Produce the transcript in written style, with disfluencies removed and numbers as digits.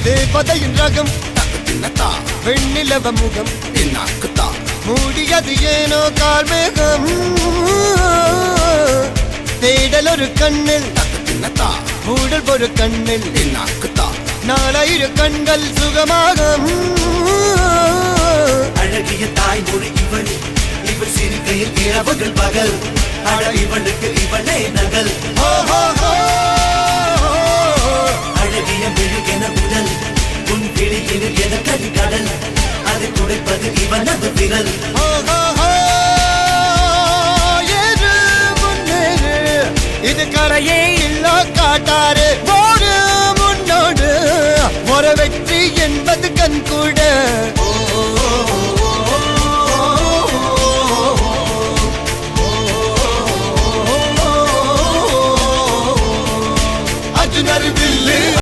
தேவதையின் ரகம் வெண்ணிலவ முகம் மூடியது ஏனோ கார்மேகம் தேடல் ஒரு கண்ணில் மூடல் ஒரு கண்ணில் நாளையிரு கண்கள் சுகமாக அழகிய தாய்மொழி இவள் இவள் சிறுகையில் இரவுகள் பகல் அழ இவளுக்கு இவளே நகல் அழகிய மெழுகென உடல் உன் கிளியில் என கரிகடல் அதை துடைப்பது இவனது விரல் இது கரையே இல்ல காட்டாரு